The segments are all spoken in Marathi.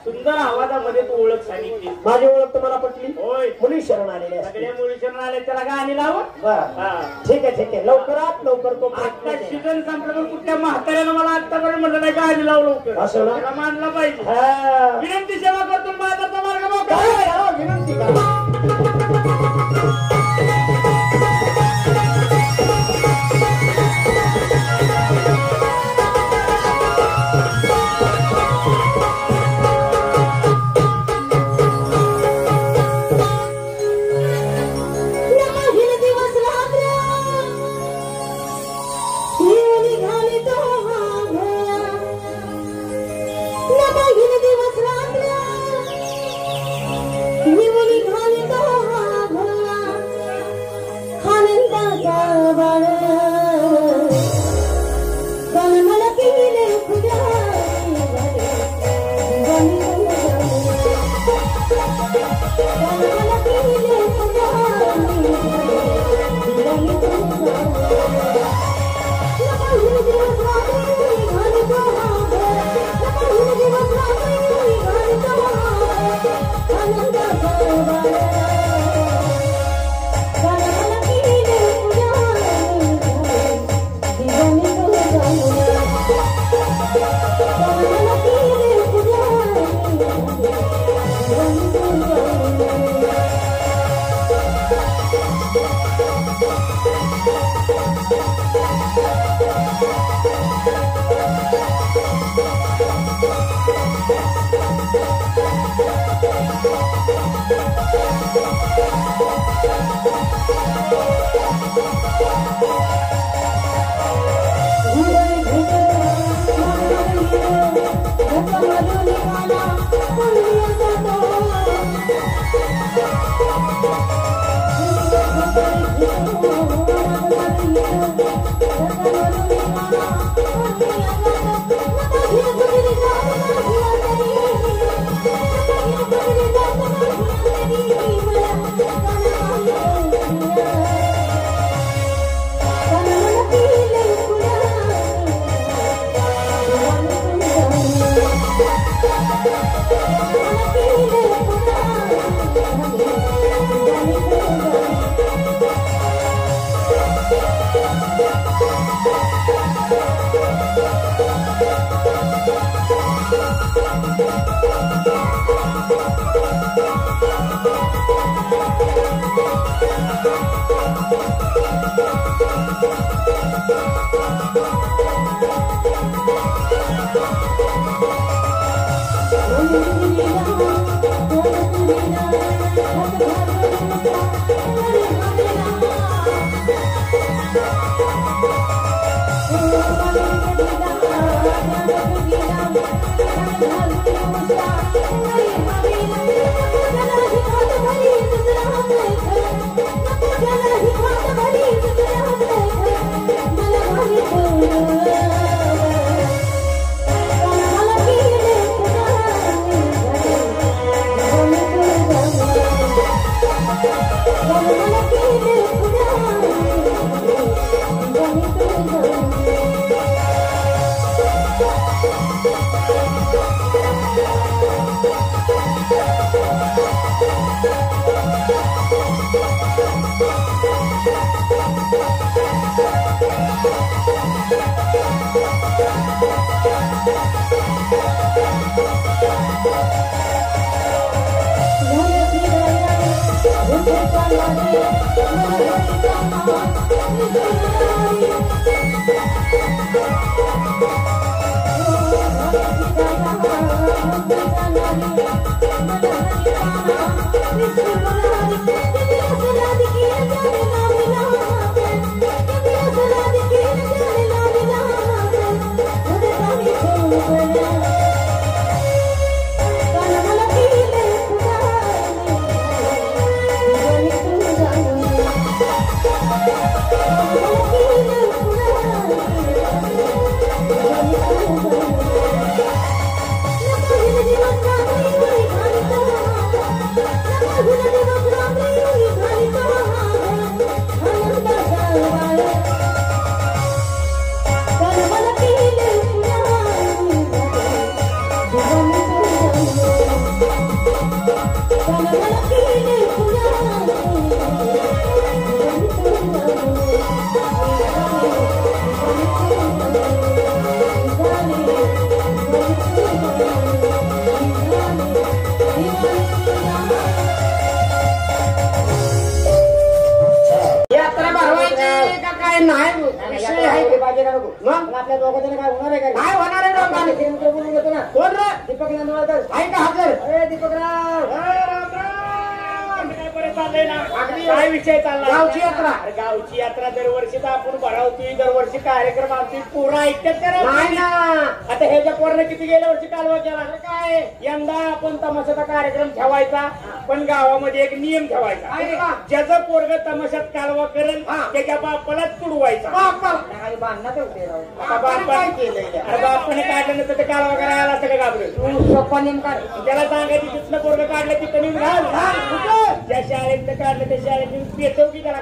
सुंदर आवाजामध्ये तू ओळख सांगितली. माझी ओळख तुम्हाला पटली? होय. मुली शरण आलेले सगळे मुली शरण आले, त्याला गाणी लाव. ठीक आहे लवकरात लवकर तो आता सीझन संपलं पण कुठल्या म्हाताऱ्यानं मला आतापर्यंत म्हटलं नाही गाणी लाव लवकर. असं ना? त्याला मानला पाहिजे. विनंती सेवा करतो माझा मार्ग मोकळा. विनंती करा. Yeah. यात्रा भरवायची का काय नाही विषय आहे पाहिजे का नको मग आपल्या दोघांना काय होणार आहे का काय होणार आहे राम आम्ही केंद्र बोलून घेतो ना कोण रे दीपक नंदवाळकर आहे का हजर अरे दीपकराव काय विषय चालला गावची यात्रा. अरे गावची यात्रा दरवर्षी तर आपण भरवतोय दरवर्षी कार्यक्रम आमची पुरा ऐकतात करा नाही ना आता ह्याच्या पोराने किती गेल्या वर्षी कालवा केला अरे काय यंदा आपण तमाशाचा कार्यक्रम ठेवायचा पण गावामध्ये एक नियम आहे ठेवायचा का? ज्याचं पोरग तमाशात कालवा करेल हा. त्याच्या बापालाच तुडवायचा आणि बांधण्यात होते राव आता बापाने केलंय अरे बापाने काढलं नसतं ते कालवा करायला असं का घाबरेल तू सोपा नेमका त्याला सांगायचं तिथलं पोरग काढलं तिथं नेऊन घाल कुठं? ज्या शाळेत काढलं त्या शाळेत नेऊन पेटव की त्याला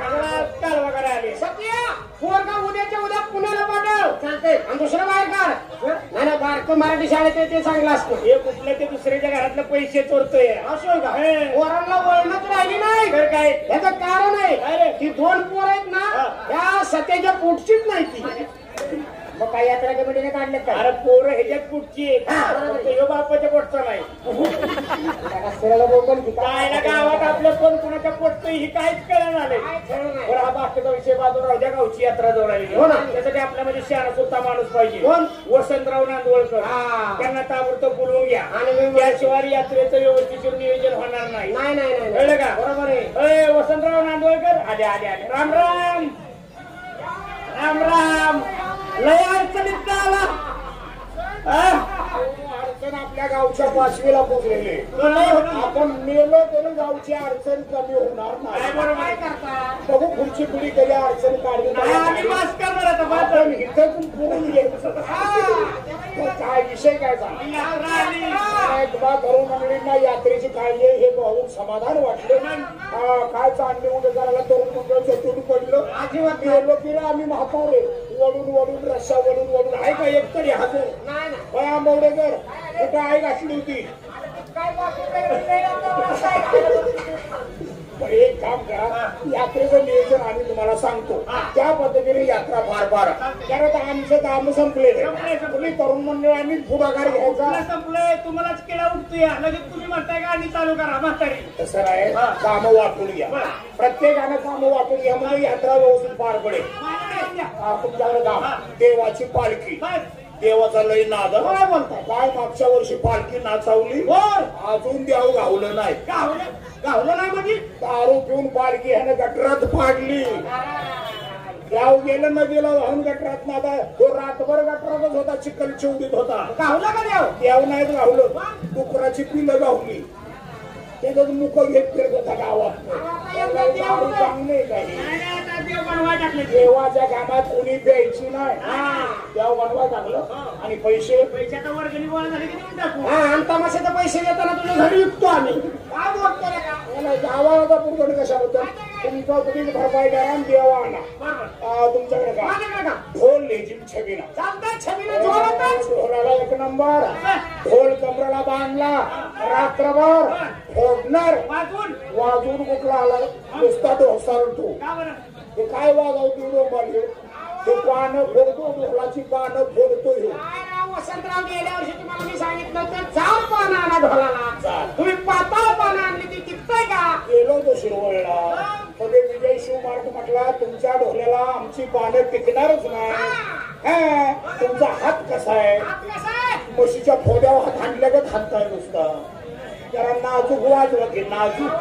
कालवा करायला आले सत्या पोरगा उद्याच्या उद्या पुण्याला पाठव चालतंय आणि दुसरं बाहेर काढ नाही ना बारकं मराठी शाळेत आहे ते चांगलं असतं हे कुठलं ते दुसऱ्याच्या घरातलं पैसे चोरतोय असं का हे. पोरांना वळणच राहिली नाही तर काय ह्याचं कारण आहे अरे. ती दोन पोर आहेत ना हा. त्या सत्याच्या पोटचीच नाही ती मग काय यात्रा कमिटीने काढले काय अरे पोरं ह्याच्यात कुठची आहेत? हा. फक्त ह्यो बापाच्या पोटचा नाही रस्त्याला बोंबल की काय ना गावात आपलं कोण कुणाच्या पोटतंय ही काहीच कळण आलंय बरं हा बाकीचा विषय बाजूला राहू द्या गावची यात्रा जवळ आली हो ना. त्यासाठी आपल्यामध्ये शहाणा सुद्धा माणूस पाहिजे कोण? वसंतराव नांदवळकर हा. त्यांना ताबडतोब बोलवून घ्या आणि मी- त्याशिवाय यात्रेचं व्यवस्थित नियोजन होणार नाही नाही नाही नाही कळलं का बरोबर आहे अय वसंतराव नांदवळकर आले आले आले राम राम राम राम लय अडचणीत का आला अडचण आपल्या गावच्या पाचवीला पोचलेली आपण मेलो तरी गावची अडचण कमी होणार काय बरोबर आहे? बघू पुढची पिढी कधी अडचण काढली नाही, आम्ही पास करणार आता पास. आपण इथं तू पुरून घ्यायचं काय विषय काय सांग यात्रा आली. एकदा तरुण मंडळींना यात्रेची काळजी हे पाहून समाधान वाटलं काय चांगले उद्या करायला तरुण मंडळ चतुर पडलं गेलो की आम्ही म्हातारे वळून वळून रस्सा वळून वळून आहे का एक तरी हजर नाही आंबवडेकर कुठं आई घातली होती पण एक काम करा, यात्रेचं नियोजन आम्ही तुम्हाला सांगतो, त्या पद्धतीने यात्रा पार पाडा. कारण आमचं काम संपलेलं आहे. तुम्ही तरुण मंडळांनी पुढाकार घ्यायचा. संपलंय, तुम्हालाच केला उठतोय लगेच तुम्ही म्हणताय का आणि चालू करा म्हातारी. तसं नाही, कामं वाटून घ्या. प्रत्येकानं कामं वाटून घ्या म्हणजे यात्रा व्यवस्थित पार पडेल. तुमच्याकडे काम देवाची पालखी, देवाचा लय नाद. काय बोलताय? काय मागच्या वर्षी पालखी नाचावली, अजून देव गावलं नाही. गावलं नाही म्हणजे दारू पिऊन पालखी ह्यानं गटरात पाडली. देव गेलं नदीला वाहून गटरात नादा. तो रातभर गटरातच होता, चिखल चिवडीत होता. गावला का देव? देव नाहीत गावलं, डुकराची पिलं गावली. त्याच्यात मुख घेत फिरत होता गावात. दारू चांगले काही देवाच्या कामात कोणी द्यायची नाही. देव बनवा टाकलं आणि पैशाचा वर्गणी गोळा झाली की देऊन टाकू. आणि तमाशाचे पैसे देताना तुझ्या घरी विकतो आम्ही. काय बोलतोय का? गावाला पुरवठा कशाबद्दल तुमचा तुम्ही भरपाई करा आणि देवा आणा. तुमच्याकडे का ढोल लेझिम छबिना चालतंय, छबिना जोरातच. ढोलाला एक नंबर. ढोल कमराला बांधला, रात्रभर फोडणार. वाजून कुठला आला नुसता ढोसाळतो. ते काय वाजवतो डोंबाली? ते पानं फोडतो, ढोलाची पानं फोडतो. वसंतराव गेल्या वर्षी तुम्हाला मी सांगितलं होतं जाड पानं आणा ढोलाला. तुम्ही पाताळ पानं आणली ती टिकताय का? गेलो तो शिरवळला. मध्ये विजय शिवमार्ग म्हटला, तुमच्या ढोल्याला आमची पानं टिकणारच नाही. तुमचा हात कसा आहे? म्हशीच्या फोड्यावर हात हाणल्यागत हाणताय नुसता. जरा नाजूक वाजवा की नाजूक.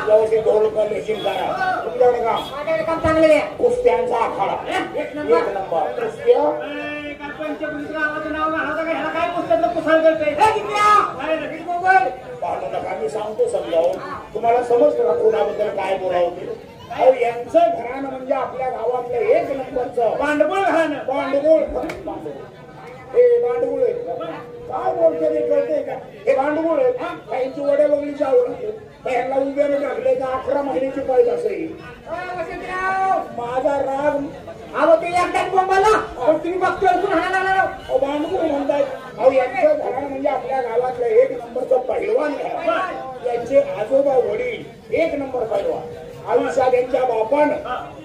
व्यवस्थित ढोल लेझिम करा. तुमच्याकडे काम चांगले कुस्त्यांचा आखाडा एक नंबर. कुस्त्या पाहू नका, मी सांगतो समजावून. तुम्हाला समजतं का कोणाबद्दल काय बोलावं? अहो यांचं घराणं म्हणजे आपल्या गावातलं एक नंबरचं भांडवल घराणं. हे भांडवळ आहे. काय बोलते ते कळते का? हे भांडवळ आहे. काहींची वड्या बघलीची आवड त्यांना उभ्याने टाकले का 11 महिन्याची पाहिजे असेल. माझा राग अहो ते एकट्यात बोंबाला तुम्ही बघतोय भांडवळ म्हणतायत. अहो यांचं घराणं म्हणजे आपल्या गावातलं एक नंबरचं पहिलवान घराणं. यांचे आजोबा वडील एक नंबर पहिलवान. आयुष्यात यांच्या बापानं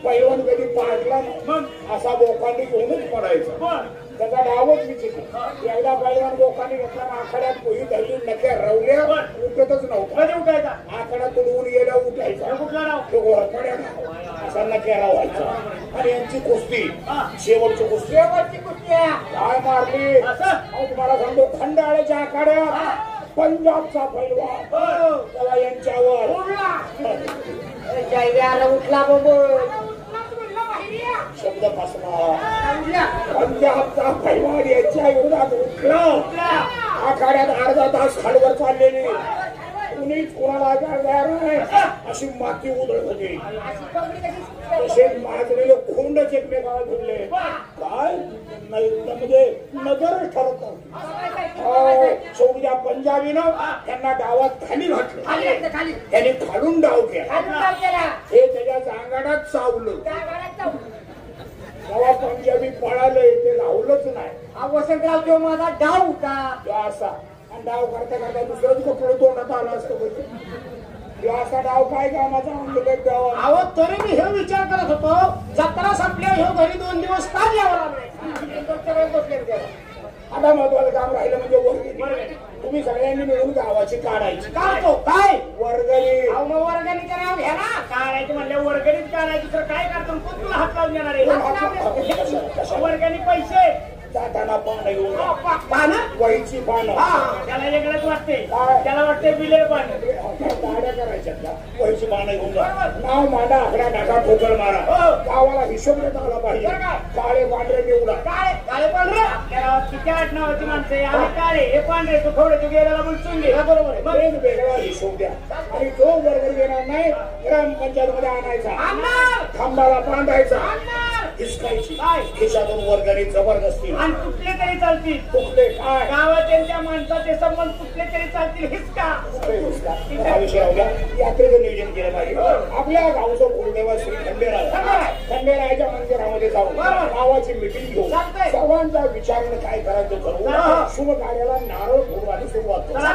पहिलवान कधी पाडला असा बोकांनी घेऊनच पडायचा. त्याचा डावच विचित्र. एकदा पहिलवान बोकांनी घेतला आखाड्यात पोही धरली, नक्या रवल्या, उठतच नव्हता. आखाड्यात तुडवून गेल्या उठायचा. असा नक्या रावायचा. आणि यांची कुस्ती शेवटची कुस्ती काय मारली तुम्हाला सांगतो. खंडाळ्याच्या आखाड्यात पंजाबचा पैलवान त्याला यांच्यावर उठला शब्द फसला. पंजाबचा पैलवान यांच्या विरोधात उठला. आखाड्यात अर्धा तास खालवर चाललेली, कुणीच कोणाला तयार नाही अशी माती उधळत होती. तसेच माजलेले खोंडच एकमेकाला फिरले. काय म्हणजे नजरच ठरत नव्हती. शेवटी त्या पंजाबीनं त्यांना डावात खाली घातलं. त्यांनी खालून डाव केला. हे त्याच्या जांगाडात चावलं. तेव्हा पंजाबी पळाले, ते लावलंच नाही. वसंतराव तो माझा डाव होता असा. आणि डाव करता करता दुसरंच कपडे तोंडात आला असतं. असा डाव काय कामाचा म्हणलं डाव. अहो तरी मी हे विचार करत होतो, जत्रा संपल्यावर हे घरी 2 दिवस का यावं लागले. आता महत्वाचं काम राहिलं म्हणजे वर्गणी. तुम्ही सगळ्यांनी मिळून गावाची काढायची. काढतो काय वर्गणी. वर्गणी करा घ्या ना. काढायची म्हणल्या वर्गणीच काढायची तर काय करतो. कोण तुला हात लावून देणार आहे? वर्गणी पैसे जाताना पानं घेऊन पानं वहीची पानं. त्याला वेगळंच वाटते. त्याला वाटते बिले पानं. गाड्या करायच्या वहीची पानं घेऊन जा. नाव मांडा, आकडा टाका, ठोकर मारा. गावाला हिशोब देता आला पाहिजे. काळे पांढरे निवडा. काळे पांढरे त्याला किती आडनावाची माणसं आहे. आम्ही काळे, हे पांढरे तू थोडे तू गेल्याला बोलून घे. बरोबर आहे. वेगळा हिशोब द्या. आणि जो वर्गणी देणार नाही ग्रामपंचायत मध्ये आणायचा. खांबाला बांधायचा. हिसकायची. खिशातून वर्गणी जबरदस्ती. आणि कुठले तरी चालतील. कुठले काय गावात त्यांच्या माणसाचे संबंध कुठले तरी चालतील. हिसका हा विषय राहूया. यात्रेचं नियोजन केलं पाहिजे. आपल्या गावचं कुलदेव श्री खंडेरायाच्या मंदिरामध्ये जाऊन गावाची मिटिंग घेऊन सर्वांचा विचारणं काय करायचं ठरवून शुभ कार्याला नारळ फोडून सुरुवात करू.